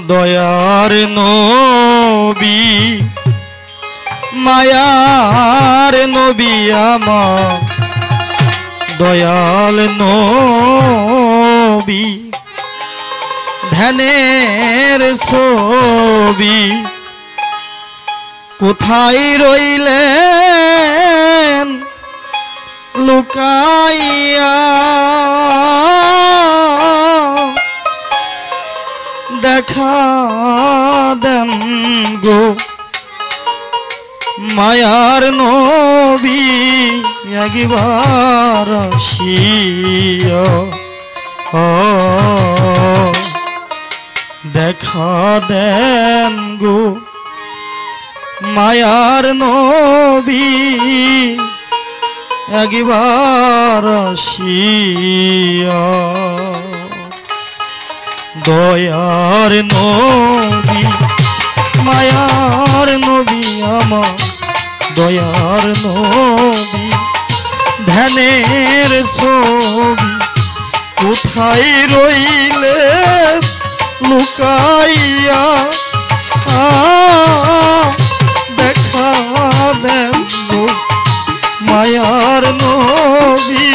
দয়ার নবী মায়ার নবী আমার দয়াল নবী ধ্যানের ছবি কোথায় রইলেন লুকাইয়া দেখা দেন গো মায়ার নবী একবার আসিয়া দেখা দেন গো মায়ার নবী একবার আসিয়া দয়ার নবী মায়ার নবী আমার দয়ার নবী ধ্যানের ছবি কোথায় রইলে লুকাইয়া দেখা দেন গো মায়ার নবী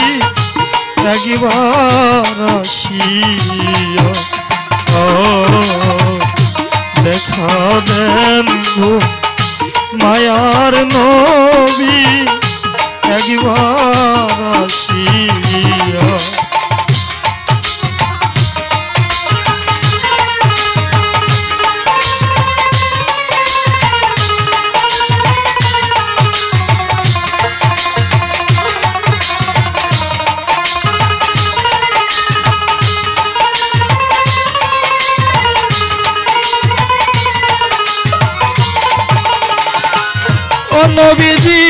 একবার আসিয়া দেখা দেন গো মায়ার নবী একবার আসিয়া নবীজি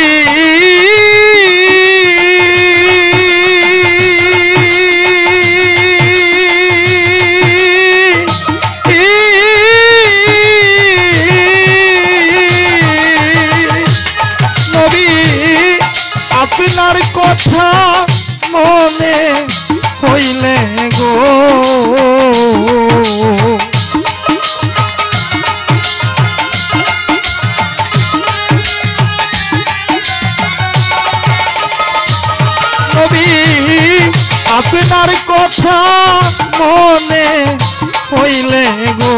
নবী আপনার কথা মনে হইলে গো আপনার কথা মনে হইলে গো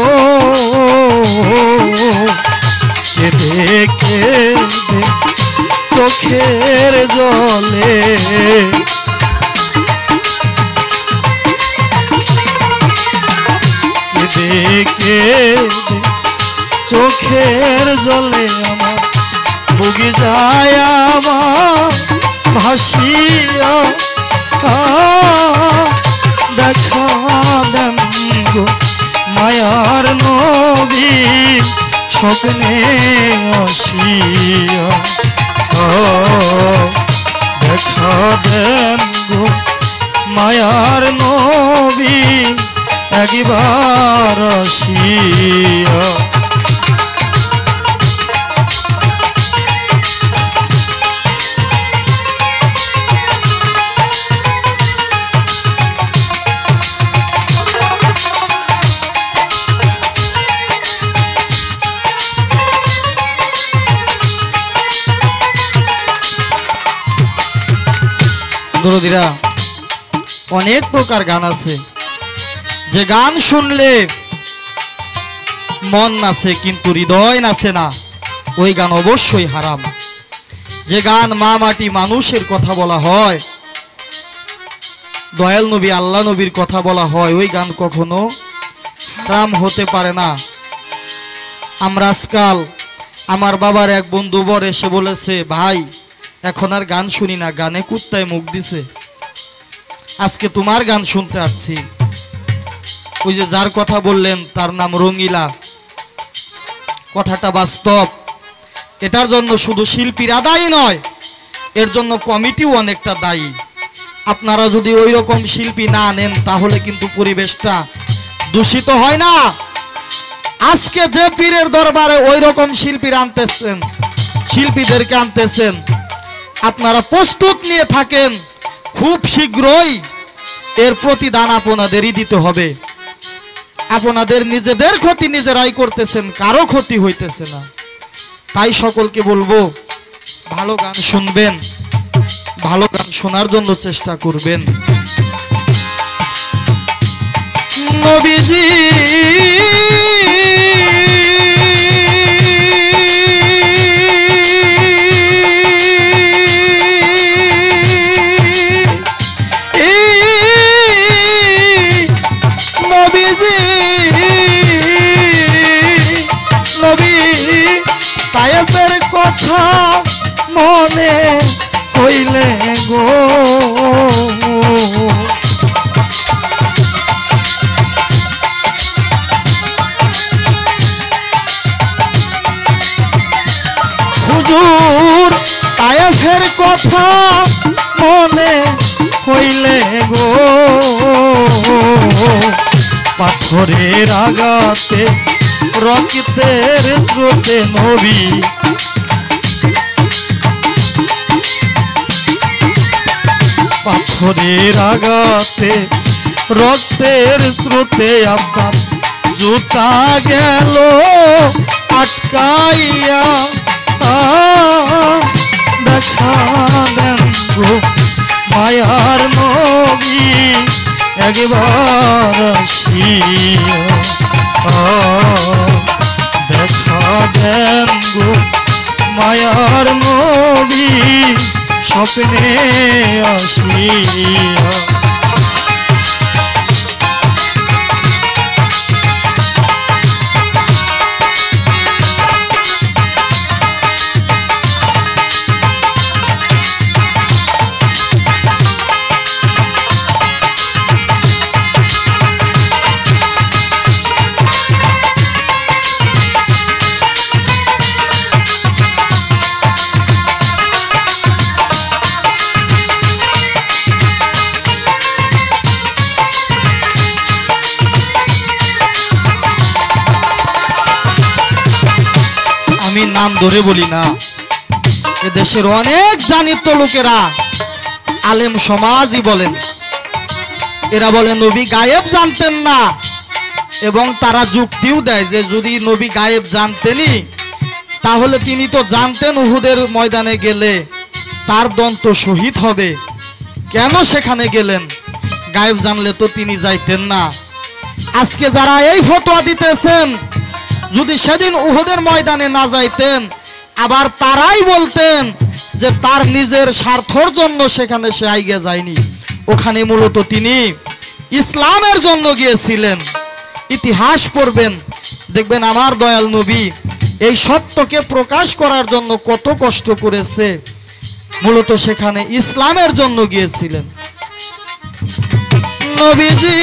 কেঁদে কেঁদে চোখের জলে কেঁদে কেঁদে চোখের জলে আমার বুকে যায় আমার ভাসিয়া দেখা দেন গো মায়ার নবী স্বপ্নে আসিয়া দেখা দেন গো মায়ার নবী একবার আসিয়া দরদিরা অনেক প্রকার গান আছে যে গান শুনলে মন নাচে কিন্তু হৃদয় নাচে না ওই গান অবশ্যই হারাম যে গান মা মাটি মানুষের কথা বলা হয় দয়াল নবী আল্লাহ নবীর কথা বলা হয় ওই গান কখনো হারাম হতে পারে না আমরা আজকাল আমার বাবার এক বন্ধু বর এসে বলেছে ভাই এখন আর গান শুনি না গানে কুত্তায় মুখ দিছে আজকে তোমার গান শুনতে আসছি ওই যে যার কথা বললেন তার নাম রঙিলা কথাটা বাস্তব এটার জন্য শুধু শিল্পীরা দায়ী নয় এর জন্য কমিটিও অনেকটা দায়ী আপনারা যদি ওই রকম শিল্পী না নেন তাহলে কিন্তু পরিবেশটা দূষিত হয় না আজকে যে পীরের দরবারে ওই রকম শিল্পীরা আনতেছেন শিল্পীদেরকে আনতেছেন আপনারা প্রস্তুত নিয়ে থাকেন খুব শীঘ্রই এর প্রতিদান আপনাদেরই দিতে হবে আপনাদের নিজেদের ক্ষতি নিজেরাই করতেছেন, কারো ক্ষতি হইতেছে না। তাই সকলকে বলবো ভালো গান শুনবেন, ভালো গান শোনার জন্য চেষ্টা করবেন। নবীজি তায়েফের কথা মনে হইলে গো হুজুর তায়েফের কথা মনে হইলে গো পাথরের আঘাতে রক্তের স্রোতে নবী পাথরের আঘাতে রক্তের স্রোতে আপনার জুতা গেল আটকাইয়া দেখা দেন গো মায়ার নবী একবার আসিয়া দেখা দেন গো মায়ার নবী স্বপ্নে আসিয়া। আমি নাম ধরে বলি না, এদেশের অনেক জানিত লোকেরা আলেম সমাজই বলেন, এরা বলে নবী গায়েব জানতেন না, এবং তারা যুক্তিও দেয় যে যদি নবী গায়েব জানতেনই তাহলে তিনি তো জানতেন উহুদের ময়দানে গেলে তার দন্ত শহীদ হবে, কেন সেখানে গেলেন? গায়েব জানলে তো তিনি যাইতেন না। আজকে যারা এই ফতোয়া দিতেছেন যদি সেদিন উহুদের ময়দানে না যাইতেন, আবার তারাই বলতেন যে তার নিজের স্বার্থর জন্য সেখানে সে আইগে যায়নি, ওখানে মূলত তিনি ইসলামের জন্য গিয়েছিলেন। ইতিহাস পড়বেন, দেখবেন আমার দয়াল নবী এই সত্যকে প্রকাশ করার জন্য কত কষ্ট করেছে, মূলত সেখানে ইসলামের জন্য গিয়েছিলেন। নবীজি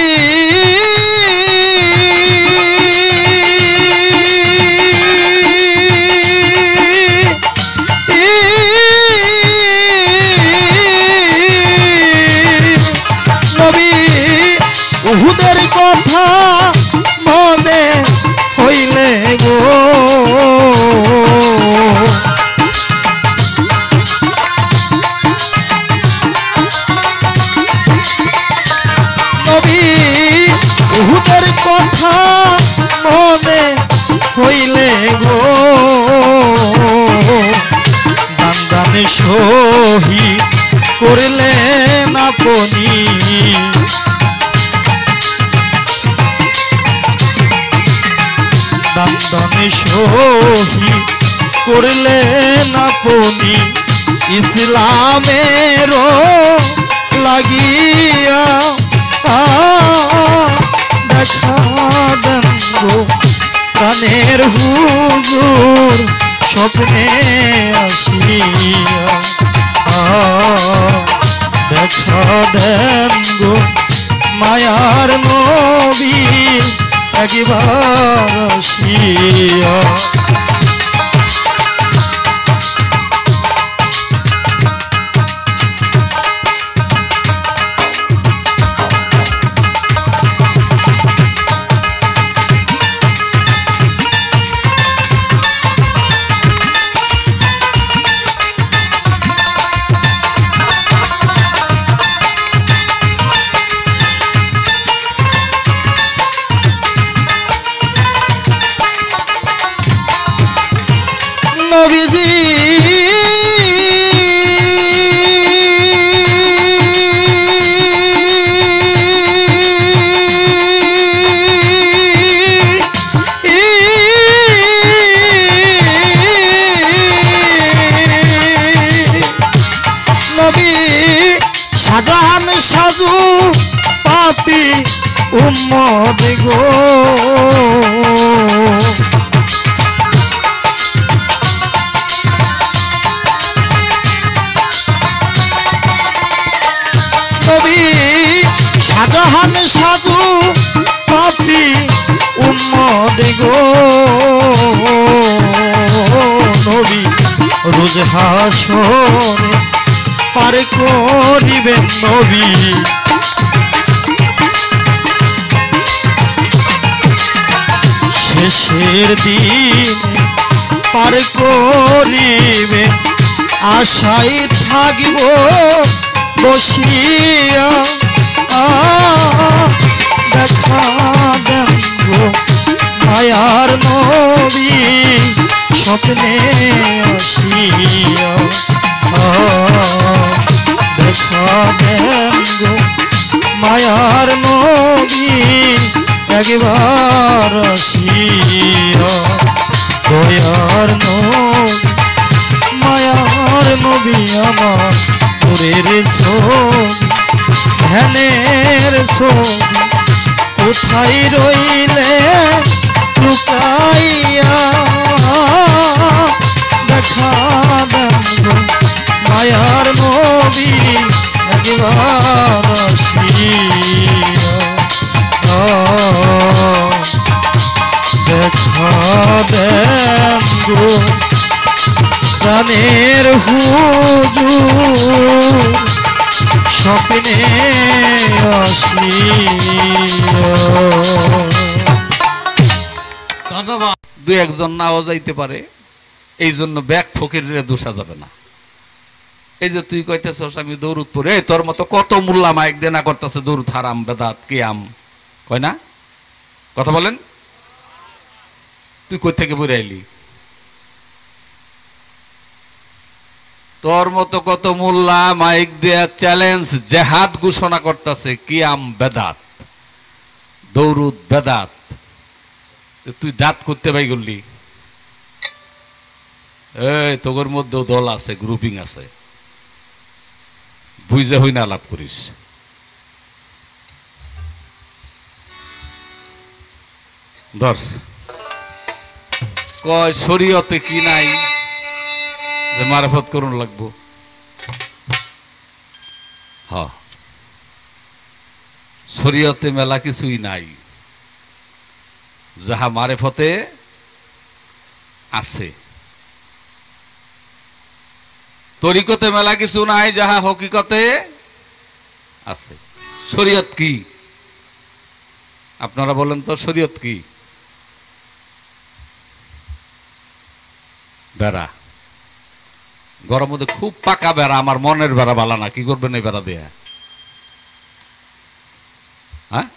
উহুদের কথা মনে হইলে গো নবী উহুদের কথা মনে হইলে গো দান দানে শহীদ করলেন আপনি, দানে শহীদ করলেন আপনি ইসলামের লাগিয়া দেখা দেন গো প্রাণের হুজুর স্বপ্নে আসিয়া দেখা দেন গো মায়ার নবী একবার আসিয়া। নবীজি শাহজাহান সাজু পাপি উম্মত গো নবী শাহজাহান সাজু পাপি উম্মত গো নবী রোজ হাসরে পার করিবেন নবী শেষের দিন পার করিবেন আশায় থাকিব বসিয়া দেখা দেন গো মায়ার নবী স্বপ্নে আসিয়া দেখা দেন গো মায়ার নবী একবার আসিয়া দয়ার নবী মায়ার নবী আমার তোরের ছবি ধ্যানের ছবি কোথায় রইলে লুকাইয়া দেখা দেন গো মায়ার নবী একবার আসিয়া দেখা দেন গো প্রাণের হুজুর স্বপ্নে আসিয়া। ধন্যবাদ। দু একজন নাও যাইতে পারে, এই জন্য ব্যাগ ফকিরে দোষা যাবে না। এই যে তুই কইতেছস আমি দৌড়ুদ পড়ে, তোর মতো কত মোল্লা মাইক দেনা করতেছে দৌড়ুদ হারাম বেদাত কিয়াম কয় না, কথা বলেন। তুই কই থেকে বইরে আইলি? তোর মতো কত মোল্লা মাইক দিয়া চ্যালেঞ্জ জেহাদ ঘোষণা করতেছে কিয়াম বেদাত দৌড়ুদ বেদাত, তুই দাঁত করতে পাই গলি? এই তোর মধ্যেও দল আছে, গ্রুপিং আছে, বুঝে হই না আলাপ করিস। ধর কয় শরীয়তে কি নাই যে মারফত করুন লাগবো? হ্যাঁ, শরীয়তে মেলা কিছুই নাই যাহা মারেফতে আছে। তরিকতে মেলা কিছু নাই যাহা হকিকতে আছে। শরীয়ত কি আপনারা বলেন তো? শরীয়ত কি? বেড়া, গরম মধ্যে খুব পাকা বেড়া, আমার মনের বেড়া বালা না, কি করবেন এই বেড়া দেয়া? হ্যাঁ,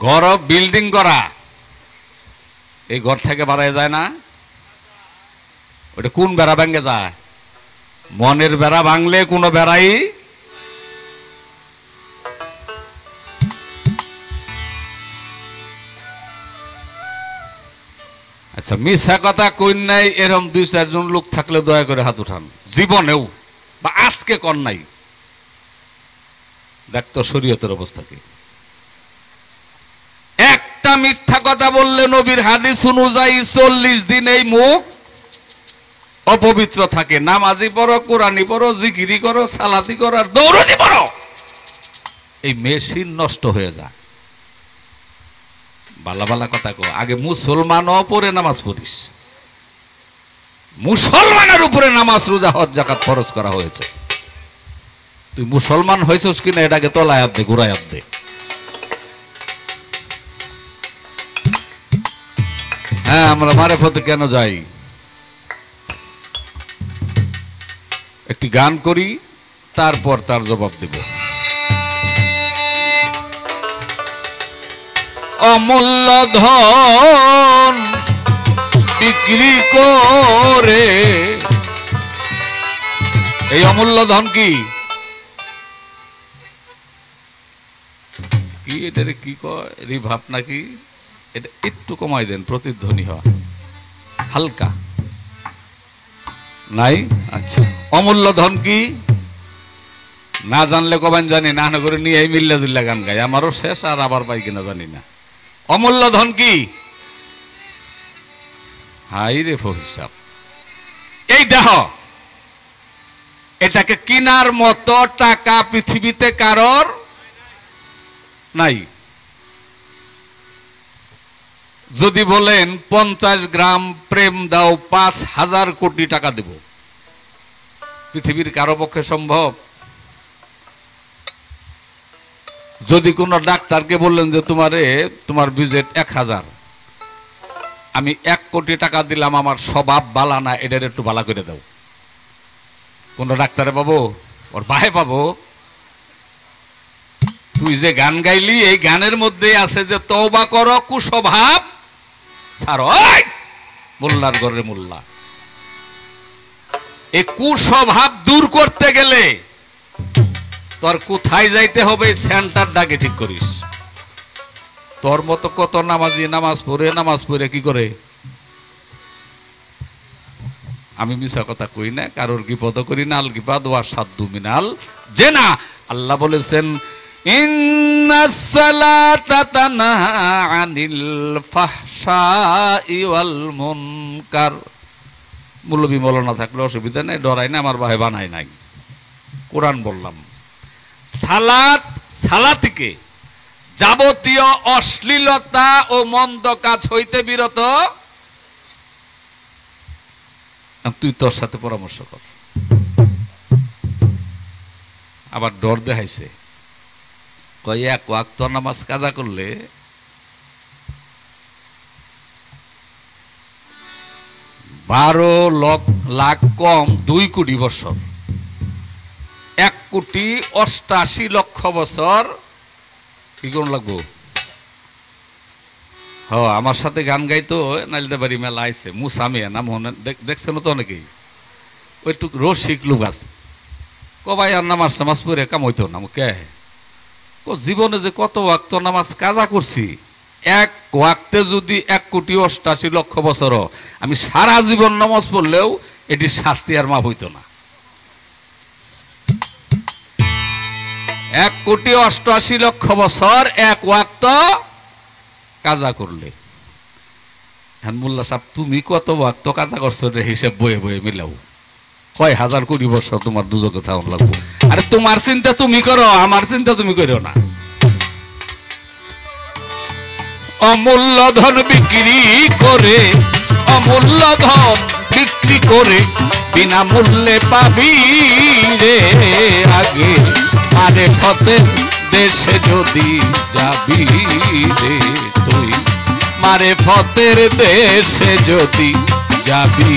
ঘর বিল্ডিং করা, এই ঘর থেকে বাড়ায় যায় না? ওটা কোন বেড়া ভাঙ্গে যায়? মনের বেড়া ভাঙলে কোনো বেড়াই আচ্ছা মিছা কথা কই নাই এরকম দুই চারজন লোক থাকলে দয়া করে হাত উঠান, জীবনেও বা আজকে কর নাই। দেখতো শরীয়তের অবস্থা কি। একটা মিথ্যা কথা বললে নবীর হাদিস অনুযায়ী 40 দিন এই মুখ অপবিত্র থাকে। নামাজি পড়ো, কোরআনি পড়ো, জিকিরি করো, সালাতি করো আর দৌড়ানি পড়ো, এই মেশিন নষ্ট হয়ে যায়। বালা বালা কথা কো, আগে মুসলমান পরে নামাজ পড়িস। মুসলমানের উপরে নামাজ, রোজা, হজ, যাকাত ফরজ করা হয়েছে। তুই মুসলমান হয়েছিস কিনা এটাকে তলায় আপ দে, ঘুরায় আপ দে। হ্যাঁ, আমরা মারেফতে কেন যাই? একটি গান করি, তারপর তার জবাব দেব। অমূল্য ধন বিক্রি করে। এই অমূল্য ধন কি কি এটারে কি কয় রিভাব নাকি? এটা একটু কমাই দেন, প্রতিধ্বনি হয় হালকা নাই। আচ্ছা, অমূল্য ধন কি না জানলে কবেন জানি না, না করে নিয়ে মিল্লা জুল্লা গান গাই, আমারও শেষ আর আবার পাই কিনা জানি না। অমূল্য ধন কি? হাই রে ফহিসাব, এই দেহ, এটাকে কিনার মতো টাকা পৃথিবীতে কারোর নাই। যদি বলেন 50 গ্রাম প্রেম দাও 5000 কোটি টাকা দেব, পৃথিবীর কারো পক্ষে সম্ভব? যদি কোন ডাক্তারকে বললেন যে তোমার বাজেট 1000, আমি 1 কোটি টাকা দিলাম, আমার স্বভাব বালা না, এটার একটু বালা করে দাও, কোন ডাক্তারে পাবো? ওর ভাই পাবো? তুই যে গান গাইলি, এই গানের মধ্যে আছে যে তওবা করো, কুস্বভাব ছাড়ো। মোল্লার ঘরে মোল্লা, এই কুস্বভাব দূর করতে গেলে তোর কোথায় যাইতে হবে? সেন্টার ডাকে ঠিক করিস। তোর মতো কত নামাজি নামাজ পড়ে কি করে? আমি মিছা কথা কই না, কারোর বিপদ করি না। আল গিবাদ ওয়া সাদ্দু মিনাল জেনা। আল্লাহ বলেছেন ইন্নাস সালাতা তানহা আনিল ফাহশাই ওয়াল মুনকার। মুলবি মৌলানা থাকলে অসুবিধা নেই, ডরাই না, আমার ভাই বানাই নাই, কোরআন বললাম। সালাতকে যাবতীয় অশ্লীলতা ও মন্দ কাজ হইতে বিরত। তুই তোর সাথে পরামর্শ কর। আবার ডর দেখাইছে, কয় 1 ওয়াক্ত নামাজ কাজা করলে 12 লাখ কম 2 কোটি বছর, 1,88,00,000 বছর কি কোন লাগবো? আমার সাথে গান গাইতো নাইলদা বাড়ি মেলা আইছে, মুসামিয়া নাম দেখছেন তো অনেকেই, ওইটু রসিক লোক আছে। ভাই আর নামাজ পড়ে কাম হইতো না, কে জীবনে যে কত ওয়াক্ত নামাজ কাজা করছি, 1 ওয়াক্তে যদি 1,88,00,000 বছর, আমি সারা জীবন নামাজ পড়লেও এটি শাস্তি আর মাপ হইতো না। 1,88,00,000 বছর 1 ওয়াক্ত কাজা করলে। হ্যাঁ মোল্লা সাহেব, তুমি কত ওয়াক্ত কাজা করছো হিসেব বয়ে বয়ে মিলাও, কয় হাজার কোটি বছর তোমার দুজকে থাকুন লাগবো। আরে তোমার চিন্তা তুমি করো, আমার চিন্তা তুমি করো না। অমূল্য ধন বিক্রি করে, অমূল্য ধন বিক্রি করে বিনা মূল্যে পাবি রে আগে। আরে ফতের দেশে যদি যাবি রে তুই, মারে ফতের দেশে যদি যাবি।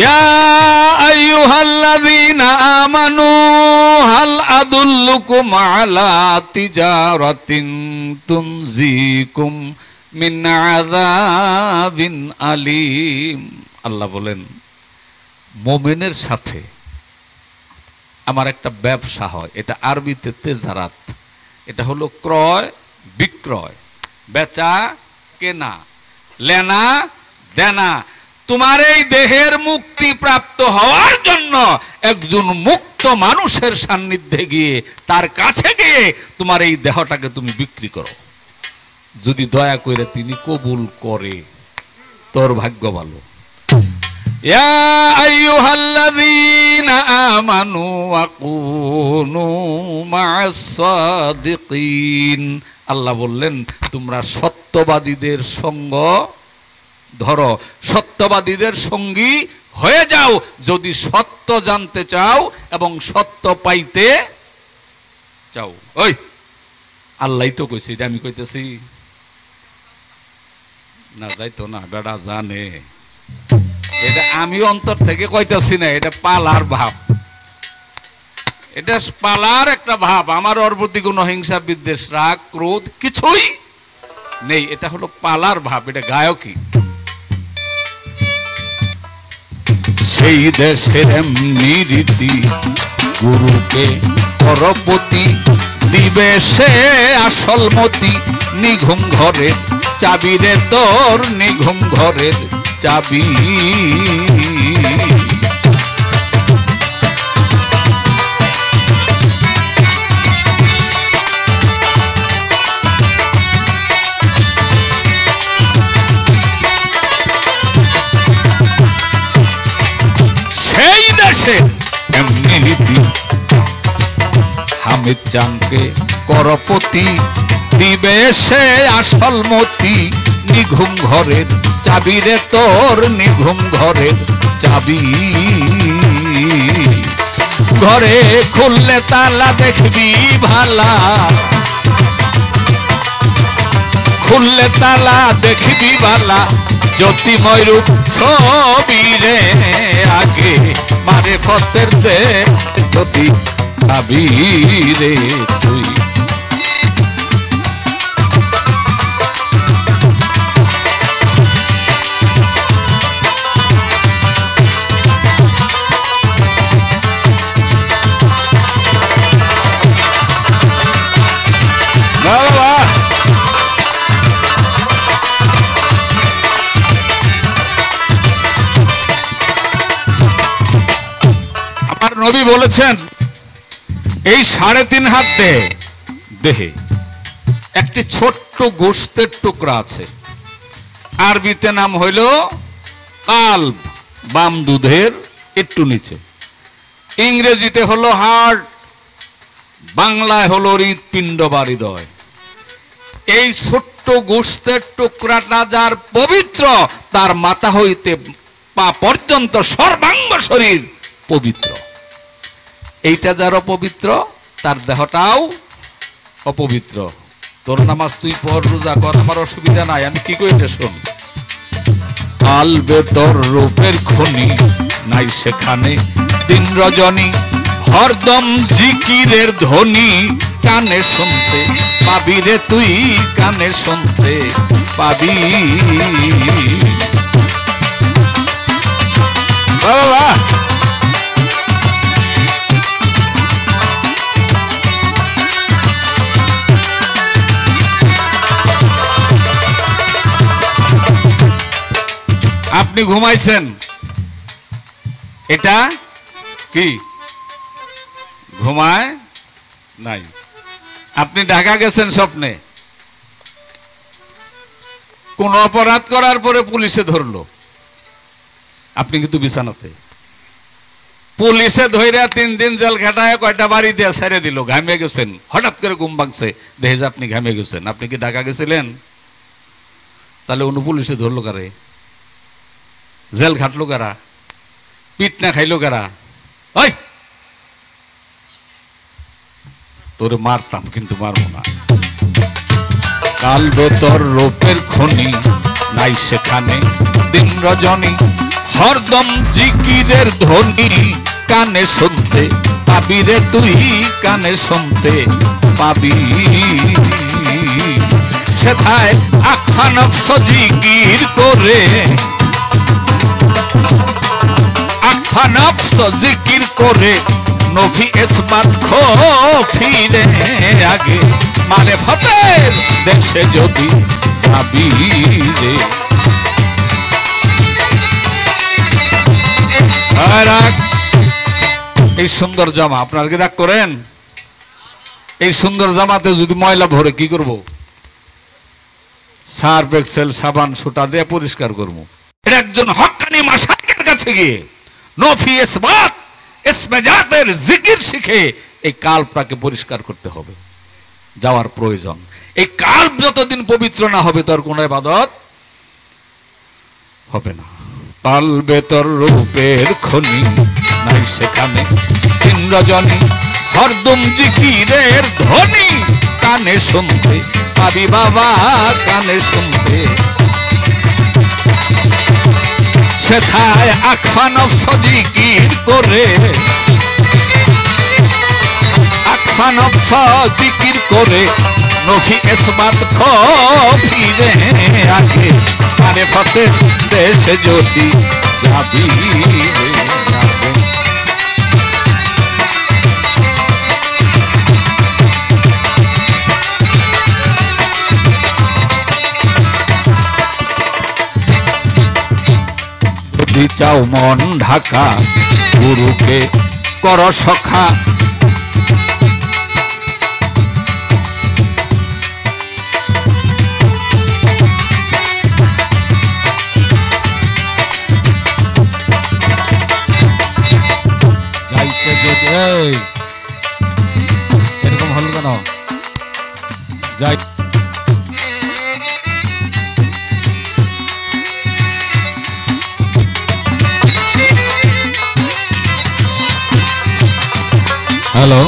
ইয়া আইয়ুহাল্লাযীনা আমানু হাল আদুল্লুকুম আলা তিজারাতিন তুনজিকুম মিন আযাবিন আলীম। আল্লাহ বলেন, মুমিনের সাথে আমার একটা ব্যবসা হয়, এটা আরবিতে তেজারাত, এটা হলো ক্রয় বিক্রয়, বেচা কেনা, লেনা দেনা। তোমার এই দেহের মুক্তি প্রাপ্ত হওয়ার জন্য একজন মুক্ত মানুষের সান্নিধ্যে গিয়ে, তার কাছে গিয়ে তোমার এই দেহটাকে তুমি বিক্রি করো। যদি দয়া করে তিনি কবুল করে, তোর ভাগ্য ভালো। ইয়া আইয়ুহাল্লাযীনা আমানু ওয়াকুনু মা'আস সাদিকিন। আল্লাহ বললেন, তোমরা সত্যবাদীদের সঙ্গ ধরো, সত্যবাদীদের সঙ্গী হয়ে যাও, যদি সত্য জানতে চাও এবং সত্য পাইতে চাও। ওই আল্লাহ তো কইছে, এটা আমি কইতেছি না, যাইতো না, বেড়া জানে। এটা আমি অন্তর থেকে কইতেছি না, এটা পালার ভাব, এটা পালার একটা ভাব। আমার ওর প্রতি কোনো হিংসা বিদ্বেষ রাগ ক্রোধ কিছুই নেই, এটা হলো পালার ভাব, এটা গায়কই। সেই দেশের এমনি রীতি, গুরুকে পরপতি দিবে সে আসল মতি। নিঘুম ঘরের চাবি রে তোর, নিঘুম ঘরের চাবি। সেই দেশে এমনি রীতি, হামিদ চানকে করপতি দিবে সে আসল মতি। নিঘুম ঘরের চাবি রে তোর, নিঘুম ঘরের চাবি। ঘরে খুললে তালা দেখবি ভালা, খুললে তালা দেখবি ভালা। জ্যোতিময় রূপ ছবি রে আগে, মারে ফতের দে যদি ভাবি রে তুই। আমার নবী বলেছেন, এই 3.5 হাত দেহে একটি ছোট্ট গোশতের টুকরা আছে, আরবিতে নাম হইল কালব, বাম দুধের একটু নিচে। ইংরেজিতে হলো হার্ট, বাংলায় হলো হৃৎপিণ্ড বা হৃদয়। এই ছোট্ট গোশতের টুকরাটা যার পবিত্র, তার মাথা হইতে পা পর্যন্ত সর্বাঙ্গ শরীর পবিত্র। এইটা যার অপবিত্র, তার দেহটাও অপবিত্র। তোর নামাজ তুই পড়, রোজা কর, আমার অসুবিধা নাই, আমি কি কইতে শোন। আলবে তোর রূপের খনি নাই সেখানে দিন রজনী, হরদম জিকিরের ধ্বনি কানে শুনতে পাবি রে তুই, কানে শুনতে পাবি। বাবা আপনি ঘুমাইছেন, এটা কি ঘুমায় নাই। আপনি ঢাকা গেছেন স্বপ্নে, কোন অপরাধ করার পরে পুলিশে ধরলো, আপনি কিন্তু বিছানাতে। পুলিশে ধইরা 3 দিন জেল খাটায় কয়টা বাড়ি দিয়ে ছেড়ে দিল, ঘামিয়ে গেছেন। হঠাৎ করে ঘুম ভাঙছে, দেখে যে আপনি ঘামিয়ে গেছেন। আপনি কি ঢাকা গেছিলেন? তাহলে অন্য পুলিশে ধরলো কারে? জেল খাটলো কারা? পিট না খাইলো কারা? ওই তোরে মারতাম, কিন্তু মারবো না। কাল বেতর রূপের খনি নাই সেখানে দিন রজনী, হরদম জিকিরের ধ্বনি কানে শুনতে পাবি রে তুই, কানে শুনতে পাবি। সেথায় আখা নফস জিকির করে, আখা নফস জিকির করে নভি ইসমাত খোফিরে আগে, মানে ফতের দেশে যদি ভাবি রে। এই সুন্দর জামা আপনার কি রাগ করেন? এই সুন্দর জামাতে যদি ময়লা ভরে কি করব? সার্ফ এক্সেল সাবান সুতা দিয়ে পরিষ্কার করব। এটা একজন হক্কানি মাশায়েখের কাছে গিয়ে নফি ইসবাত ইসমে জাতের জিকির শিখে এই কালবটাকে পরিষ্কার করতে হবে, যাওয়ার প্রয়োজন। এই কালব যতদিন পবিত্র না হবে তার কোনো ইবাদত হবে না। কালবে তোর রূপের খনি নাই সেখানে দিন রজনী, হরদম জিকিরের ধ্বনি কানে শুনতে পাবি বাবা, কানে শুনতে। সেথায় আখফা নফস জিকির করে, আখফা নফস জিকির করে নফি ইসবাত ফিরে আগে আরে ফতে দেশে যদি যাবি যদি চাও মন ঢাকা গুরুকে কর সখা। এরকম হল কেন? যাই হ্যালো,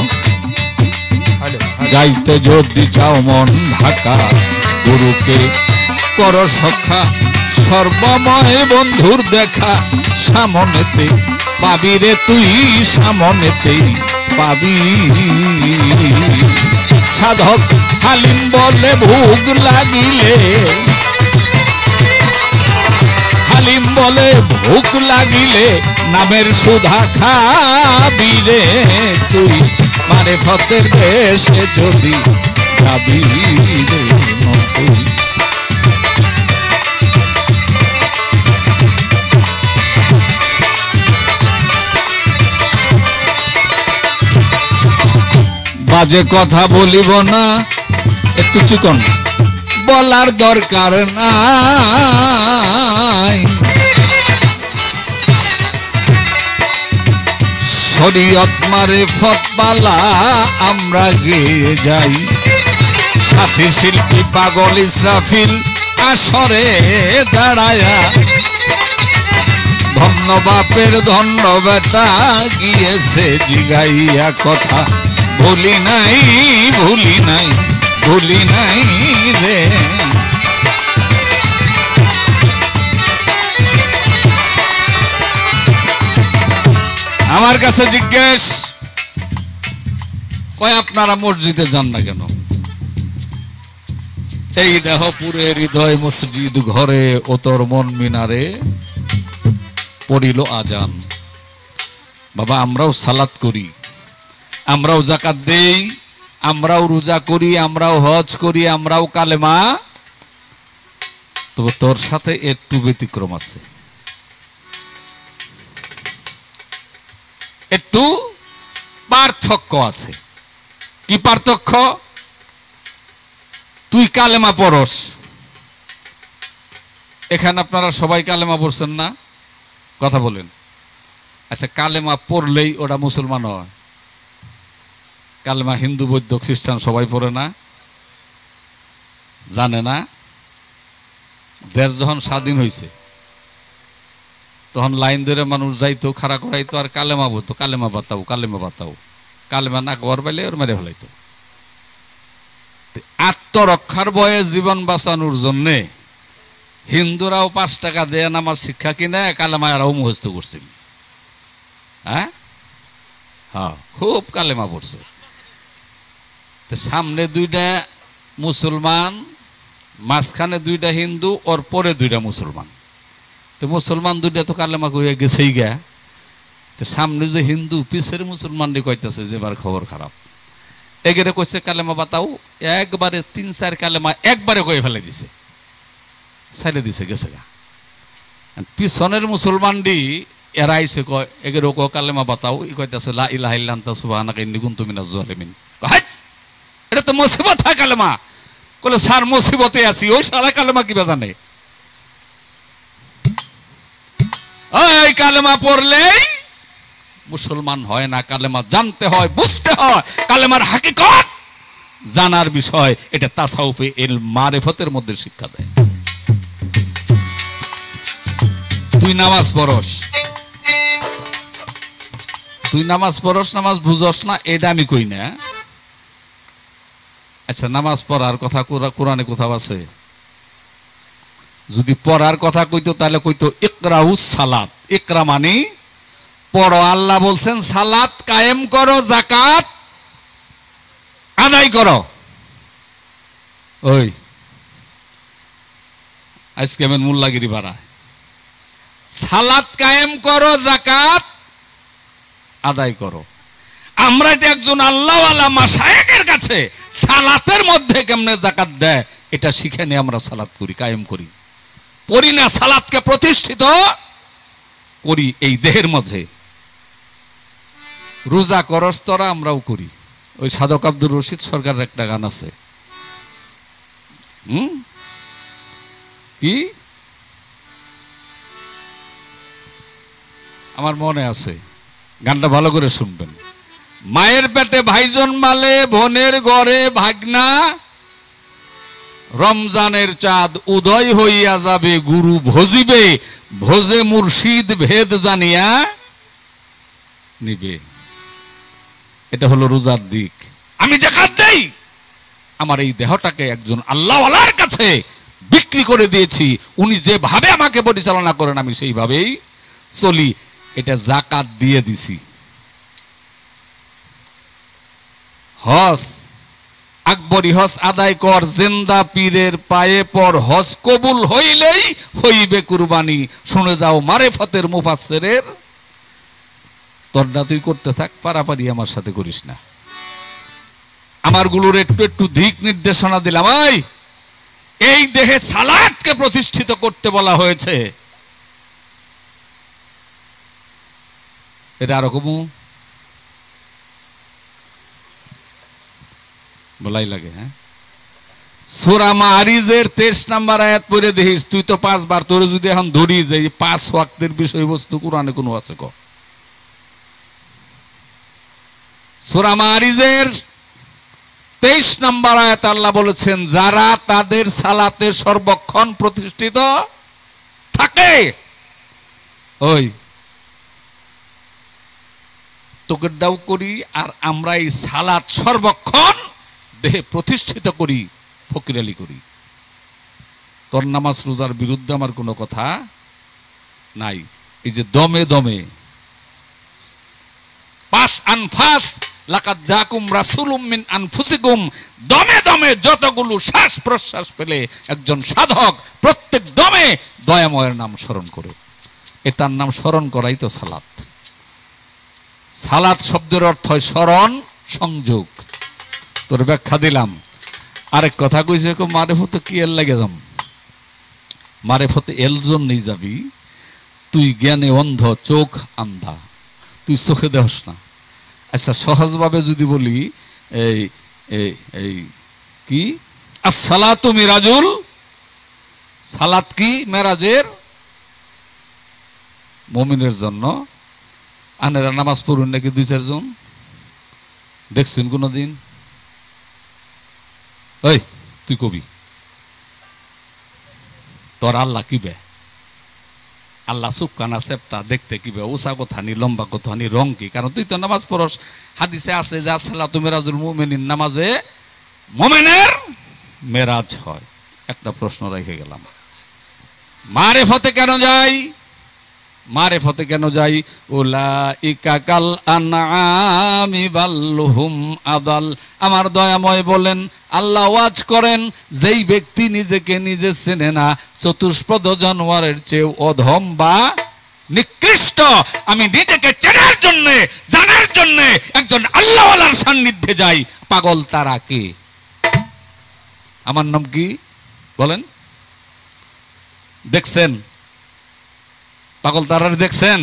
যাইতে যদি চাও মন ঢাকা গুরুকে কর সখা। সর্বময় বন্ধুর দেখা সামনেতে পাবি রে তুই, সামনেতেই পাবি। সাধক হালিম বলে ভোগ লাগিলে, হালিম বলে ভোগ লাগিলে নামের সুধা খাবি রে তুই। মানে ফতের দেশে যদি যাবি রে তুই। বাজে কথা বলিব না, একটু চিকন বলার দরকার নাই। শরীয়ত মারে ফতবালা আমরা গেয়ে যাই। সাথী শিল্পী পাগল ইসরাফিল আসরে দাঁড়ায়া, ধন্য বাপের ধন্য বেটা গিয়েছে জিগাইয়া কথা। ভুলি নাই, ভুলি নাই, ভুলি নাই রে। আমার কাছে জিজ্ঞেস কয় আপনারা মসজিদে যান না কেন? এই দেহপুরে হৃদয় মসজিদ ঘরে ওতর মন মিনারে পড়িল আজান। বাবা আমরাও সালাত করি, আমরাও যাকাত দেই, আমরাও রোজা করি, আমরাও হজ করি, আমরাও কালেমা। তবে তোর সাথে একটু ব্যতিক্রম আছে, একটু পার্থক্য আছে। কি পার্থক্য? তুই কালেমা পড়স, এখানে আপনারা সবাই কালেমা পড়ছেন না? কথা বলেন। আচ্ছা, কালেমা পড়লেই ওটা মুসলমান হয়? কালেমা হিন্দু বৌদ্ধ খ্রিস্টান সবাই পড়ে না? জানে না? দেশ যখন স্বাধীন হয়েছে তখন লাইন ধরে মানুষ যাইতো, খাড়া করাইতো, আর কালেমা বলতো, কালেমা বাতাও, কালেমা বাতাও। কালেমা না কবার পাইলে ওর মেরে ফেলাইতো। আত্মরক্ষার ভয়ে জীবন বাঁচানোর জন্যে হিন্দুরাও 5 টাকা দেয় নামাজ শিক্ষা কিনে কালেমা এরাও মুখস্থ করছিল। হ্যাঁ হ্যাঁ, খুব কালেমা পড়ছে। সামনে 2টা মুসলমান, মাঝখানে 2টা হিন্দু, ওর পরে 2টা মুসলমান। তো মুসলমান 2টা তো কালেমা কইয়া গেছেই গা। তো সামনে যে হিন্দু, পিছের মুসলমান কইতেছে যে এবার খবর খারাপ। এগেরে কইছে কালেমা বাতাও, একবারে 3-4 কালেমা একবারে কয়ে ফেলে দিছে, ছেড়ে দিছে, গেছে গা। পিছনের মুসলমানটি এরা আইসে কয় এগেরে ক কালেমা বাতাও, ই কইতেছে লা ইলাহা ইল্লা আনতা সুবহানাকা ইন্নী কুনতু মিনাজ জালিমিন। এটা তো মুসিবত হয় কালেমা। কলে স্যার মুসিবতে আছি, ওই সারা কালেমা কিবা জানে? ওই কালেমা পড়লেই মুসলমান হয় না, কালেমা জানতে হয়, বুঝতে হয়। কালেমার হাকিকত জানার বিষয়, এটা তাসাউফে ইল মারিফতের মধ্যে শিক্ষা দেয়। তুই নামাজ পড়স, তুই নামাজ পড়স, নামাজ বুঝস না, এটা আমি কই না। আচ্ছা, নামাজ পড়ার কথা কোরআনে কোথাও আছে? যদি পড়ার কথা কইতো তাহলে কইতো ইকরাউস সালাত। ইকরা মানে পড়ো। আল্লাহ বলছেন সালাত কায়েম করো, যাকাত আদায় করো। ওই আজকে আমি মোল্লাগিরি বাড়ায়, সালাত কায়েম করো, যাকাত আদায় করো। আমরা এটা একজন আল্লাহওয়ালা মাশায়েখের কাছে সালাতের মধ্যে কেমনে যাকাত দেয় এটা শিখে নিয়ে আমরা সালাত করি, কায়েম করি। পড়ি না, সালাতকে প্রতিষ্ঠিত করি এই দেহের মধ্যে। রোজা করস তোরা, আমরাও করি। ওই সাধক আব্দুর রশিদ সরকারের একটা গান আছে, কি আমার মনে আছে, গানটা ভালো করে শুনবেন। মায়ের পেটে ভাই জন্মালে, বোনের ঘরে ভাগনা, রমজানের চাঁদ উদয় হইয়া যাবে, গুরু ভজিবে, ভোজে মুর্শিদ ভেদ জানিয়া নিবে। এটা হলো রোজার দিক। আমি যাকাত দেই, আমার এই দেহটাকে একজন আল্লাহওয়ালার কাছে বিক্রি করে দিয়েছি, উনি যেভাবে আমাকে পরিচালনা করেন আমি সেইভাবেই চলি, এটা যাকাত দিয়ে দিছি। হজ, আকবরী হজ আদায় কর, জিন্দা পীরের পায়ে পর, হজ কবুল হইলেই হইবে কুরবানি। শুনে যাও মারেফতের মুফাসসিরের। তোরটা তুই করতে থাক, পারাপারি আমার সাথে করিস না। আমার গুলোর একটু একটু দিক নির্দেশনা দিলাম। এই দেহে সালাতকে প্রতিষ্ঠিত করতে বলা হয়েছে। এটা আরো কমু বলাই লাগে। হ্যাঁ, সূরা মারিজের 23 নম্বর আয়াত পড়ে দেখিস। তুই তো 5 বার, তোর যদি এখন ধরি যে 5 ওয়াক্তের বিষয়বস্তু কোরআনে কোনো আছে? সূরা মারিজের 23 নম্বর আয়াত আল্লাহ বলেছেন, যারা তাদের সালাতে সর্বক্ষণ প্রতিষ্ঠিত থাকে। ওই তোকে দাও করি, আর আমরা এই সালাত সর্বক্ষণ দেহে প্রতিষ্ঠিত করি, ফকির আলী করি। তোর নামাজ রোজার বিরুদ্ধে আমার কোনো কথা নাই। এই যে দমে দমে, পাস আনফাস লাকাদ জাকুম রাসূলুম মিন আনফুসিকুম, দমে দমে যতগুলো শ্বাস প্রশ্বাস পেলে একজন সাধক প্রত্যেক দমে দয়াময়ের নাম স্মরণ করে। তার নাম স্মরণ করাই তো সালাত। সালাত শব্দের অর্থ হয় স্মরণ, সংযোগ। তোর ব্যাখ্যা দিলাম। আরেক কথা কইছে, মারেফতে কি এল লাগে যাম? মারেফতে এল জন্যই যাবি, তুই জ্ঞানে অন্ধ, চোখ আন্ধা, তুই চোখে দেখস না। আচ্ছা, সহজভাবে যদি বলি, এই এই কি আসসালাতু মিরাজুল, সালাত কি মেরাজের মুমিনের জন্য। আনেরা নামাজ পড়ুন নাকি 2-4 জন? দেখছেন কোনদিন? ওই তুই কবি, তোর আল্লাহ কিবে? আল্লাহ সুকানা সেপটা দেখতে কিবে, উঁচা কথানি, লম্বা কথানি, রং কি? কারণ তুই তো নামাজ পড়স। হাদিসে আছে যে আসসালাতু মিরাজুল মুমিনিন, নামাজে মুমিনের মেরাজ হয়। একটা প্রশ্ন রেখে গেলাম, মারেফতে কেন যাই? মারেফতে কেন যাই? উলাইকা কাল আনআমি বালহুম আদাল। আমার দয়াময় বলেন, আল্লাহ ওয়াজ করেন, যেই ব্যক্তি নিজেকে নিজে চেনে না, চতুষ্পদ জানোয়ারের চেয়ে অধম বা নিকৃষ্ট। আমি নিজেকে চেনার জন্য, জানার জন্য একজন আল্লাহওয়ালার সান্নিধ্যে যাই। পাগল তারা কে? আমার নাম কি বলেন? দেখছেন পাগল তারার? দেখছেন?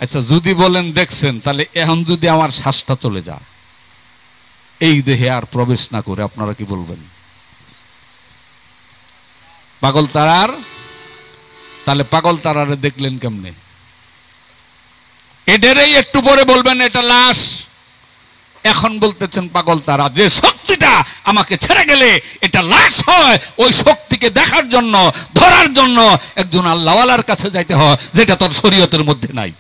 আচ্ছা, যদি বলেন দেখছেন, তাহলে এখন যদি আমার শ্বাসটা চলে যায়, এই দেহে আর প্রবেশ না করে, আপনারা কি বলবেন? পাগল তারার? তাহলে পাগল তারারে দেখলেন কেমনে? এদেরই একটু পরে বলবেন এটা লাশ, এখন বলতেছেন পাগল তারা। যে শক্তিটা আমাকে ছেড়ে গেলে এটা লাশ হয়, ওই শক্তিকে দেখার জন্য, ধরার জন্য একজন আল্লাহওয়ালার কাছে যাইতে হয়, যেটা তোর শরীয়তের মধ্যে নাই।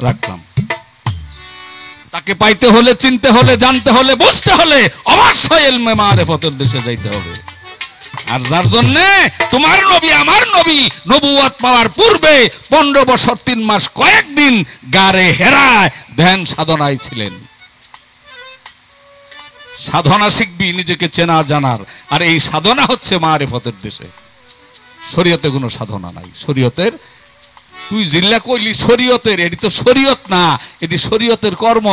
রাখলাম। তাকে পাইতে হলে, চিনতে হলে, জানতে হলে, বুঝতে হলে অবশ্যই ইলমে মারিফতের দেশে যাইতে হবে। আর যার জন্য তোমার নবী আমার নবী নবুয়ত পাওয়ার পূর্বে 15 বছর 3 মাস কয়েকদিন গারে হেরায় ধ্যান সাধনায় ছিলেন। সাধনা শিখবি নিজেকে চেনা জানার, আর এই সাধনা হচ্ছে মারিফতের দেশে। শরীয়তে কোনো সাধনা নাই। শরীয়তের তুই জিল্লা কইলি শরীয়তের, এটি তো শরীয়ত না, এটি শরীয়তের কর্ম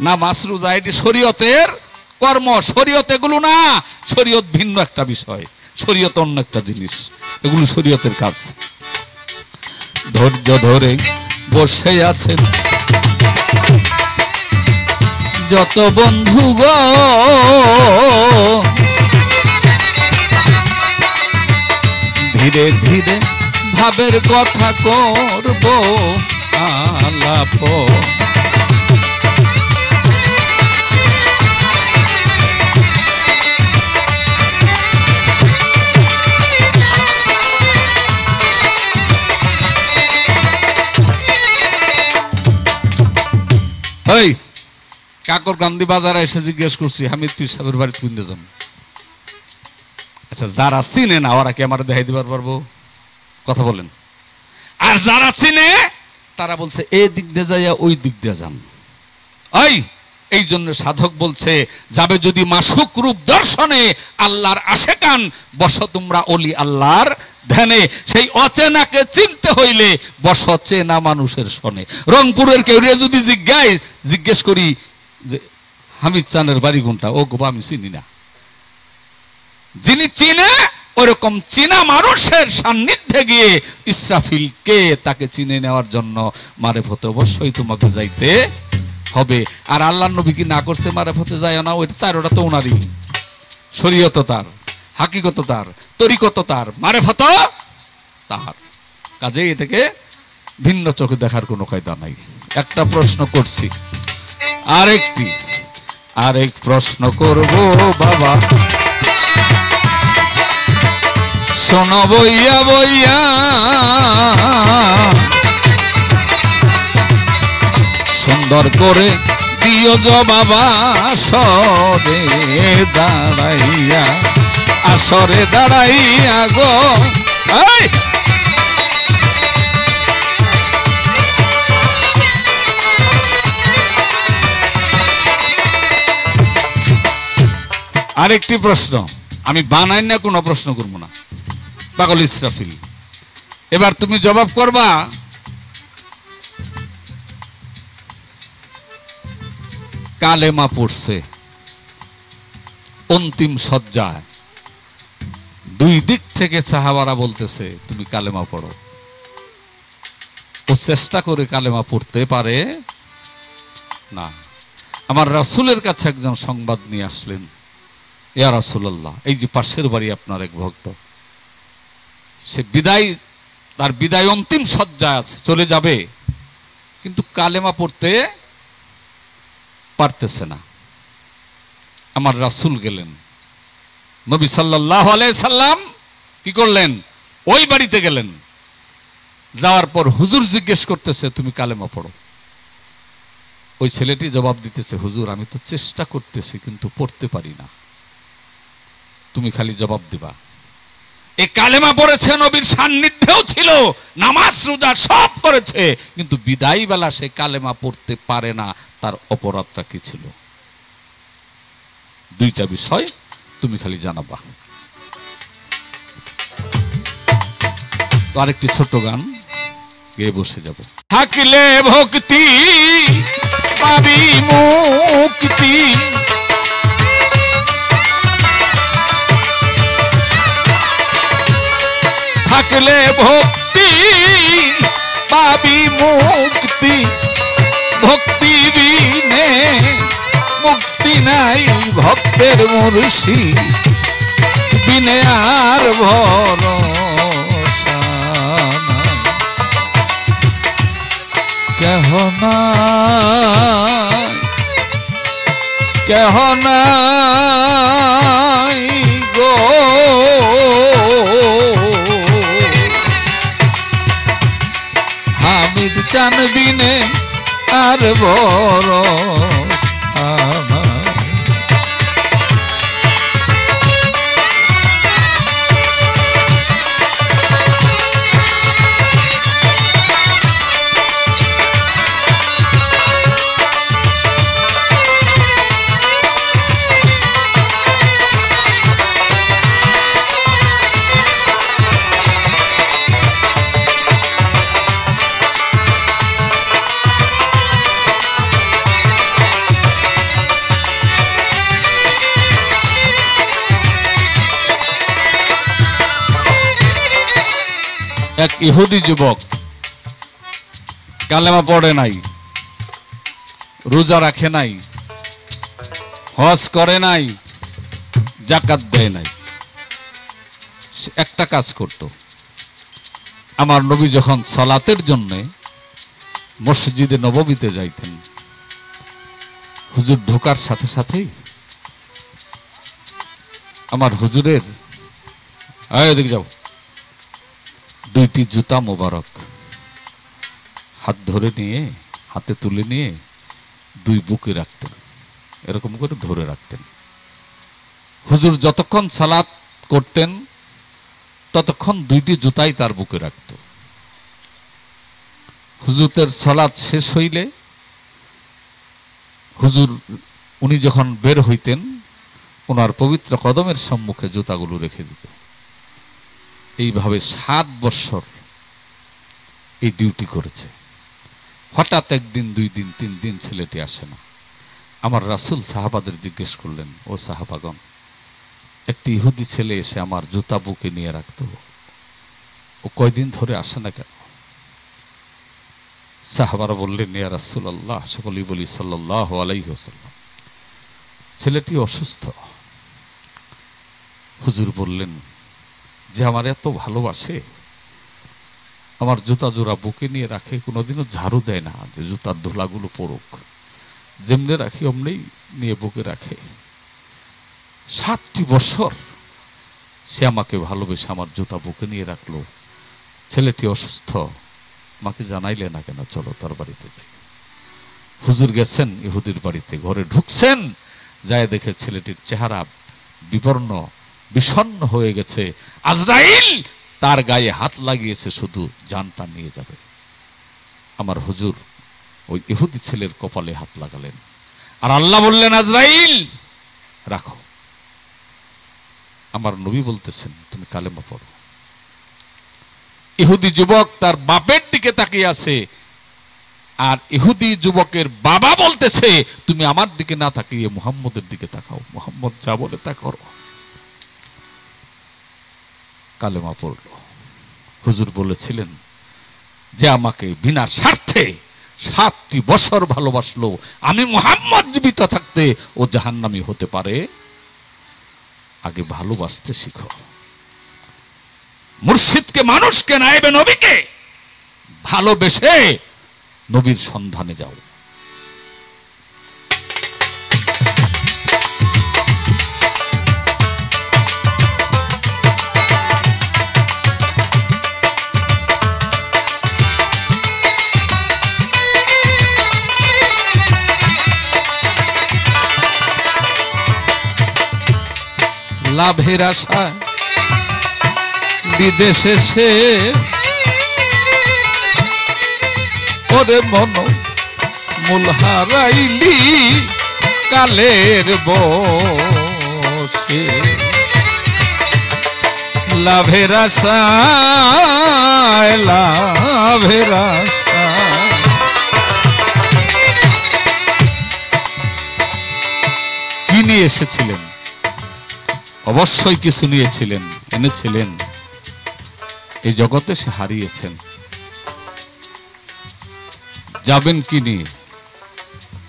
না। মাসরুজা এটি শরীয়তের কর্ম, শরীয়ত এগুলো না। শরীয়ত ভিন্ন একটা বিষয়, শরীয়ত অন্য একটা জিনিস, এগুলো শরীয়তের কাজ। ধৈর্য ধরে বসে আছেন যত বন্ধু গো, ধীরে ধীরে ভাবের কথা করব আলাপ। এই কাকর গান্ধী বাজারে এসে জিজ্ঞেস করছি হামিদ পীর সাহেবের বাড়িতে কোন দিন? আচ্ছা, যারা চিনে না ওরা কি আমার দেখাই দিবার পারবো? কথা বলেন। আর যারা চিনে তারা বলছে এই দিক দিয়ে যাইয়া ওই দিক দিয়ে যান। এই জন্য সাধক বলছে যাবে যদি মাসুক রূপ দর্শনে, আল্লাহর আশেকান বসো তোমরা অলি আল্লাহর ধ্যানে। সেই অচেনাকে চিনতে হইলে বস চেনা মানুষের শনে। রংপুরের কেউ যদি জিজ্ঞেস করি যে হামিদ চানের বাড়ি কোনটা, ও গোবা আমি চিনি না। যিনি চিনে ওরকম চিনা মানুষের সান্নিধ্যে গিয়ে ইসরাফিলকে তাকে চিনে নেওয়ার জন্য মারিফতে অবশ্যই তোমাকে যাইতে হবে। আর আল্লাহর নবী কি না করছে মারিফতে যায় না? ওই চারোটা তো ওনারই। শরীয়ত তার, হাকিকত তার, তরিকত তার, মারিফত তার। কাজে এটাকে ভিন্ন চোখে দেখার কোনো কায়দা নাই। একটা প্রশ্ন করছি, আরেক প্রশ্ন করব বাবা, শোনো বইয়া বইয়া সুন্দর করে দিও জবাবা, আসরে দাঁড়াইয়া, আসরে দাঁড়াইয়া গো। আরেকটি প্রশ্ন, আমি বানাই না, কোনো প্রশ্ন করবো না, পাগল ইসরাফিল। এবার তুমি জবাব করবা কালেমা পড়ছে অন্তিম সজ্জায়, দুই দিক থেকে সাহাবারা বলতেছে তুমি কালেমা পড়ো। ও চেষ্টা করে কালেমা পড়তে পারে না। আমার রাসূলের কাছে একজন সংবাদ নিয়ে আসলেন, ইয়া রাসূলুল্লাহ, এই যে পাশের বাড়ি আপনার এক ভক্ত, সে তার বিদায় অন্তিম সজ্জায় আছে, চলে যাবে, কিন্তু কালেমা পড়তে পারতেছে না। আমার রাসূল গেলেন, নবী সাল্লাল্লাহু আলাইহি সাল্লাম কি করলেন? ওই বাড়িতে গেলেন। যাওয়ার পর হুজুর জিজ্ঞেস করতেছে তুমি কালেমা পড়ো। ওই ছেলেটি জবাব দিতেছে, হুজুর আমি তো চেষ্টা করতেছি কিন্তু পড়তে পারি না, তুমি খালি জবাব দিবা। এই কালেমা পড়েছে, নবীর সান্নিধ্যেও ছিল, নামাজ রোজা সব করেছে, কিন্তু বিদায় বেলা সে কালেমা পড়তে পারে না। তার অপরাধটা কি ছিল? দুইটা বিষয় তুমি খালি জানাবা। তো আরেকটি ছোট গান গেয়ে বসে যাব। থাকলে ভক্তি পাবি মুক্তি, থাকলে ভক্তি পাবি মুক্তি, ভক্তি বিনে মুক্তি নাই, ভক্তের মুর্শিদ বিনে আর ভরসা নাই। কেহ নাই, কেহ নাই গো, হামিদ চানবিনে আর বরস আমার। এক ইহুদি যুবক কালেমা পড়ে নাই, রোজা রাখে নাই, হজ করে নাই, যাকাত দেয় নাই। সে একটা কাজ করত। আমার নবী যখন সালাতের জন্য মসজিদে নববীতে যাইতেন, হুজুর ঢোকার সাথে সাথেই আমার হুজুরের এদিকে যাও, দুইটি জুতা মোবারক হাত ধরে নিয়ে, হাতে তুলে নিয়ে দুই বুকে রাখতেন, এরকম করে ধরে রাখতেন। হুজুর যতক্ষণ সালাত করতেন ততক্ষণ দুইটি জুতাই তার বুকে রাখত। হুজুরের সালাত শেষ হইলে হুজুর উনি যখন বের হইতেন ওনার পবিত্র কদমের সম্মুখে জুতাগুলো রেখে দিত। এইভাবে 7 বছর এই ডিউটি করেছে। হঠাৎ একদিন, 2 দিন, 3 দিন ছেলেটি আসে না। আমার রাসূল সাহাবাদের জিজ্ঞেস করলেন, ও সাহাবাগণ, একটি ইহুদি ছেলে এসে আমার জুতা বুকে নিয়ে রাখতো, ও কয়দিন ধরে আসে না কেন? সাহাবারা বললেন, ইয়া রাসূলুল্লাহ, সকলেই বলি সাল্লাল্লাহু আলাইহি ওয়াসাল্লাম, ছেলেটি অসুস্থ। হুজুর বললেন, যে আমার এত ভালোবাসে, আমার জুতা জোড়া বুকে নিয়ে রাখে, কোনোদিনও ঝাড়ু দেয় না যে জুতার ধুলাগুলো পড়ুক, যেমনি রাখি অমনি নিয়ে বুকে রাখে। 7টি বছর সে আমাকে ভালোবেসে আমার জুতা বুকে নিয়ে রাখলো। ছেলেটি অসুস্থ, আমাকে জানাইলে না কেন? চলো তার বাড়িতে যাই। হুজুর গেছেন ইহুদির বাড়িতে, ঘরে ঢুকছেন, যায় দেখে ছেলেটির চেহারা বিবর্ণ, বিষণ্ণ হয়ে গেছে। আজরাইল তার গায়ে হাত লাগিয়েছে, শুধু জানটা নিয়ে যাবে। আমার হুজুর ওই ইহুদি ছেলের কপালে হাত লাগালেন, আর আল্লাহ বললেন, আজরাইল রাখো। আমার নবী বলতেছেন, তুমি কালেমা পড়ো। ইহুদি যুবক তার বাপের দিকে তাকিয়ে আছে, আর ইহুদি যুবকের বাবা বলতেছে, তুমি আমার দিকে না তাকিয়ে মুহাম্মদের দিকে তাকাও, মুহাম্মদ যা বলে তা করো। কালেমা পড়ল। হুজুর বলেছিলেন, যে আমাকে বিনা স্বার্থে 7টি বছর ভালোবাসলো, আমি মুহাম্মদ জীবিত থাকতে ও জাহান্নামী হতে পারে। আগে ভালোবাসতে শিখো। মুর্শিদকে, মানুষকে, নায়েবে নবীকে ভালোবেসে নবীর সন্ধানে যাও। লাভের আশা বিদেশে সে, ওরে মন মূল হারাইলি কালের বসে। লাভের আশা, লাভের আশা, কি নিয়ে এসেছিলেন? অবশ্যই কিছু নিয়েছিলেন, এনেছিলেন। এই জগতে সে হারিয়েছেন, যাবেন কি নিয়ে?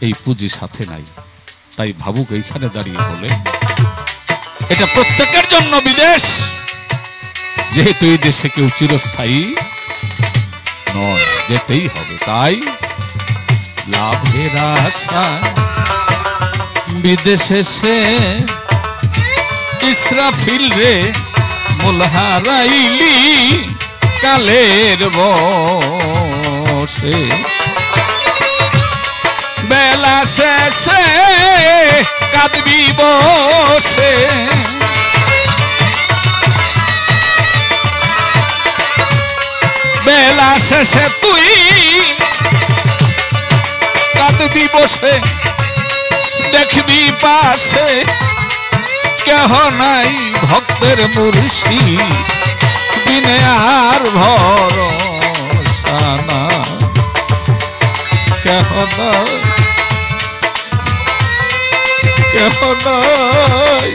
এই পুঁজি সাথে নাই। তাই ভাবুক এইখানে দাঁড়িয়ে বলে, এটা প্রত্যেকের জন্য বিদেশ, যেহেতু এই দেশে কেউ চিরস্থায়ী নয়, যেতেই হবে। তাই লাভের আশা বিদেশে সে, ইসরাফিল রে মূল হারাইলি কালের বসে। বসে বেলা শেষে কাঁদবি বসে বেলা শেষে তুই কাঁদবি বসে দেখবি পাশে কেহ নাই ভক্তের মুর্শিদ বিনে আর ভরসা নাই কেহ নাই কেহ নাই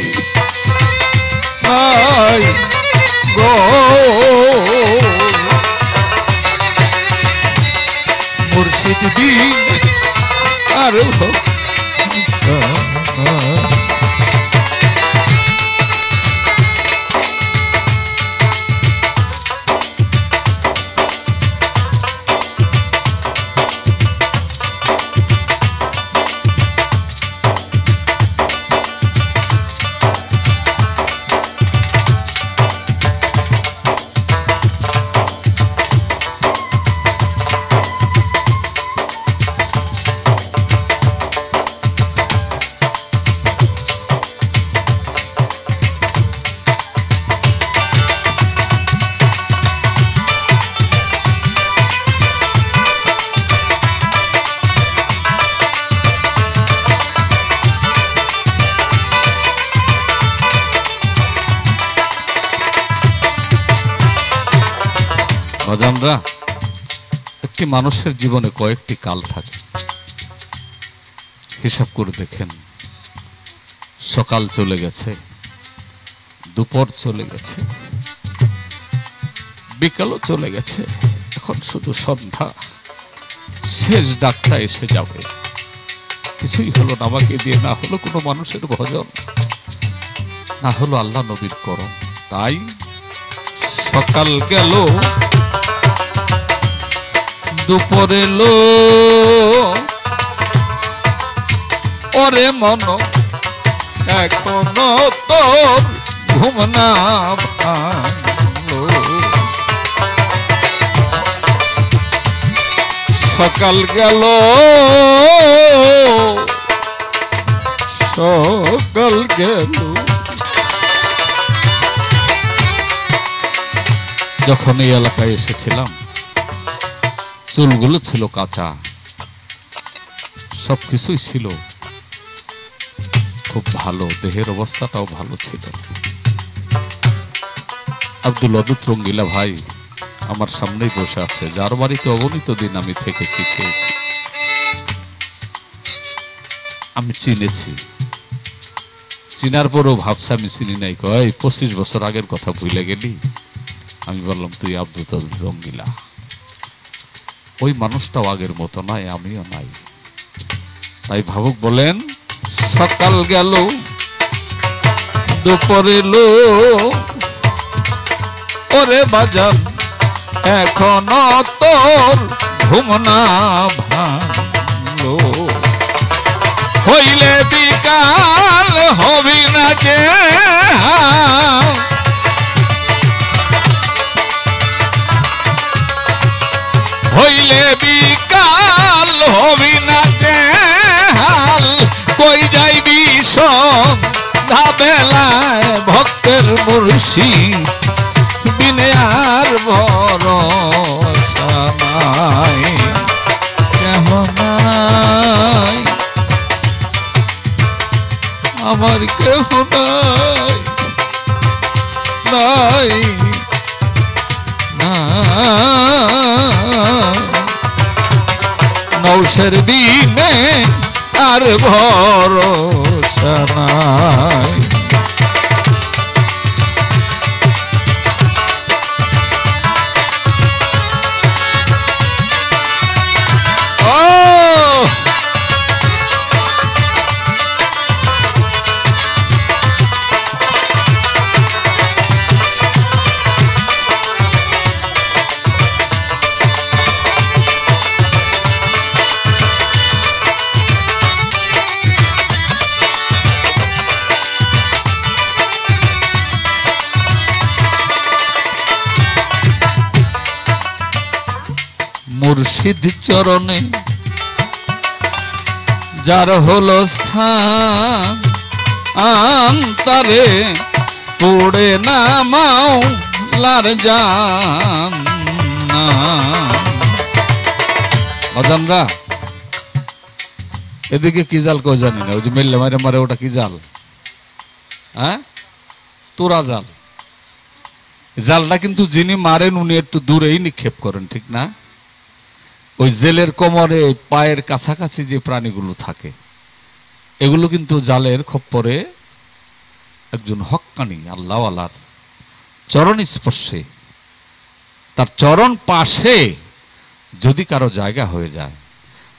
নাই গো মুর্শিদ বিন আর ভরসা নাই। বাজানরা, একটি মানুষের জীবনে কয়েকটি কাল থাকে। হিসাব করে দেখেন, সকাল চলে গেছে, দুপুর চলে গেছে, বিকালও চলে গেছে, এখন শুধু সন্ধ্যা, শেষ ডাকটা এসে যাবে। কিছুই হলো না, আমাকে দিয়ে না হলো কোনো মানুষের ভজন, না হলো আল্লাহ নবীর করম। তাই সকাল গেল, দুপুর এলো, ওরে মন এখনো তোর ঘুম না ভাঙলো। সকাল গেল, সকাল গেল। যখন এই এলাকায় এসেছিলাম, চুলগুলো ছিল কাঁচা, সবকিছুই ছিল খুব ভালো, দেহের অবস্থাটাও ভালো ছিল। আব্দুল ওদুদ রঙ্গিলা ভাই আমার সামনেই বসে আছে, যার বাড়িতে অগণিত দিন আমি থেকেছি, খেয়েছি, আমি চিনেছি। চিনার পরও ভাবছি আমি চিনি নাই। কয় 25 বছর আগের কথা ভুলে গেলি? আমি বললাম, তুই আব্দুল ওদুদ রঙ্গিলা। ওই মানুষটাও আগের মতো নাই, আমিও নাই। তাই ভাবুক বলেন, সকাল গেল, দুপুর এলো, ওরে বাজান এখনো তোর ঘুম না ভাঙলো। হইলে বিকাল হবি না যে, হইলে বিকাল হবি না যে হাল। কই যাইবি সন্ধ্যা বেলায় ভক্তের মুর্শিদ বিনে আর ভরসা নাই কেহ নাই, আমার কেহ নাই, নাই নৌসের দিনে আর ভরসা নাই। মুর্শিদ চরণে যার হলো স্থান তারে পড়ে না মাওলার জান। অজানরা এদিকে কি জাল কেউ জানি না, ওই যে মেললে মারে মারে ওটা কি জাল? হ্যাঁ, তোরা জাল। জালটা কিন্তু যিনি মারেন উনি একটু দূরেই নিক্ষেপ করেন, ঠিক না? ওই জেলের কোমরে পায়ের কাছাকাছি যে প্রাণীগুলো থাকে এগুলো কিন্তু জালের খপ্পরে একজন হক্কানি আল্লাহওয়ালার চরণ স্পর্শে, তার চরণ পাশে যদি কারো জায়গা হয়ে যায়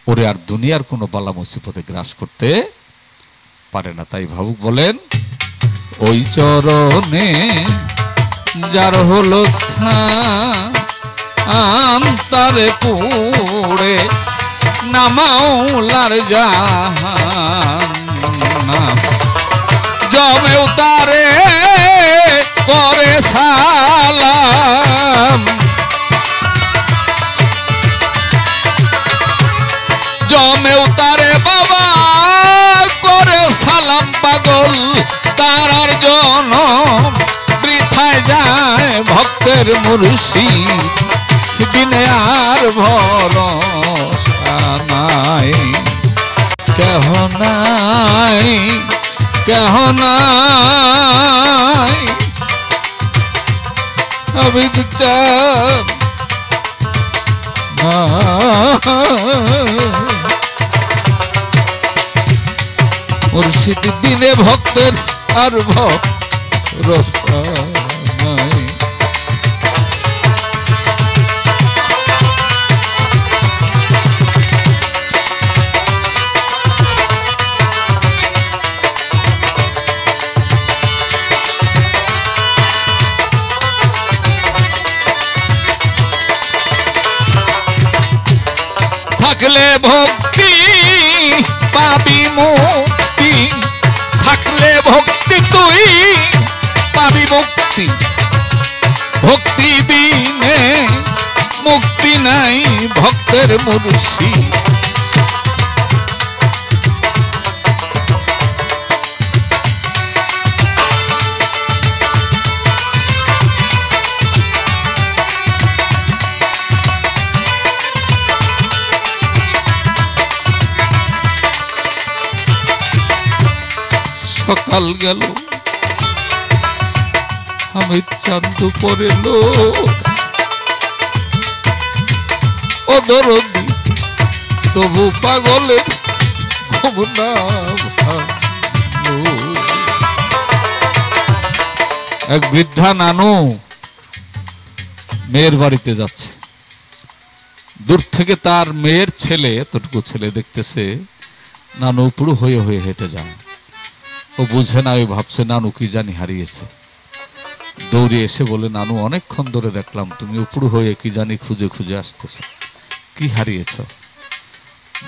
ওরে আর দুনিয়ার কোনো বালা মুসিবতে গ্রাস করতে পারে না। তাই ভাবুক বলেন, ওই চরণে যার হলো স্থান তারে পড়ে না মাওলার জাহান্নাম। জমেও তারে করে সালাম, জমেও তারে বাবা করে সালাম। পাগল তারার জনম বৃথায় যায়, ভক্তের মুর্শিদ বিনে আর ভরসা নাই। কেহ নাই, কেহ নাই, আমি তো চাই মুর্শিদ বিনে ভক্তের আর ভরসা নাই। থাকলে ভক্তি পাবি মুক্তি, থাকলে ভক্তি তুই পাবি মুক্তি। ভক্তি বিনে মুক্তি নাই, ভক্তের মুর্শিদ সকাল গেল আমি চাঁদ পরে লো ও দরদি তবু পাগলের ঘুম না ভাঙলো। এক বৃদ্ধা নানু মেয়ের বাড়িতে যাচ্ছে, দূর থেকে তার মেয়ের ছেলে, এতটুকু ছেলে দেখতেছে নানু পুরো হয়ে হয়ে হেঁটে যায়। ও বুঝে না, ওই ভাবছে নানু কি জানি হারিয়েছে। দৌড়ে এসে বলে, নানু অনেকক্ষণ ধরে দেখলাম তুমি উপরু হয়ে কি জানি খুঁজে খুঁজে আসতেছ, কি হারিয়েছ?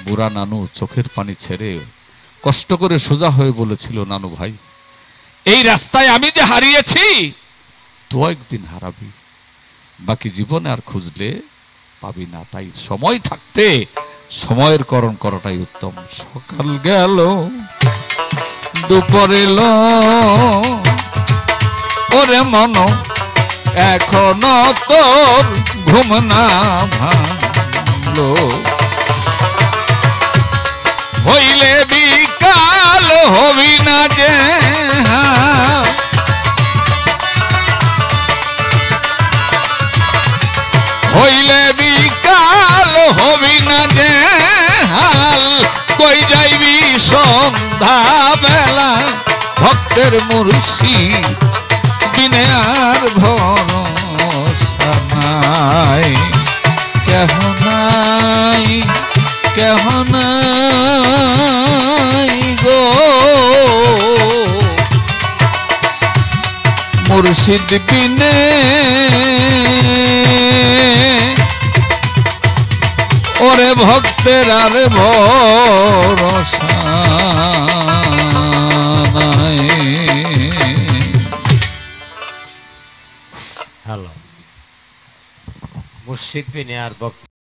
বুড়া নানু চোখের পানি ছেড়ে কষ্ট করে সোজা হয়ে বলেছিল, নানু ভাই এই রাস্তায় আমি যে হারিয়েছি তো একদিন হারাবি, বাকি জীবনে আর খুঁজলে পাবি না। তাই সময় থাকতে সময়ের করণ করাটাই উত্তম। সকাল গেল দুপুর এলো ওরে মন এখনো তোর ঘুম না ভাঙলো, হইলে বিকাল হবি না যে, হইলে বিকাল হবি না যে হাল, কই যাইবি সন্ধ্যা বেলা ভক্তের মুর্শিদ বিনে আর ভরসা নাই। কেহ নাই, কেহ নাই গো মুর্শিদ বিনে ওরে ভক্তের আর ভরসা নাই। হ্যালো, মুর্শিদ বিনে আর ভক্ত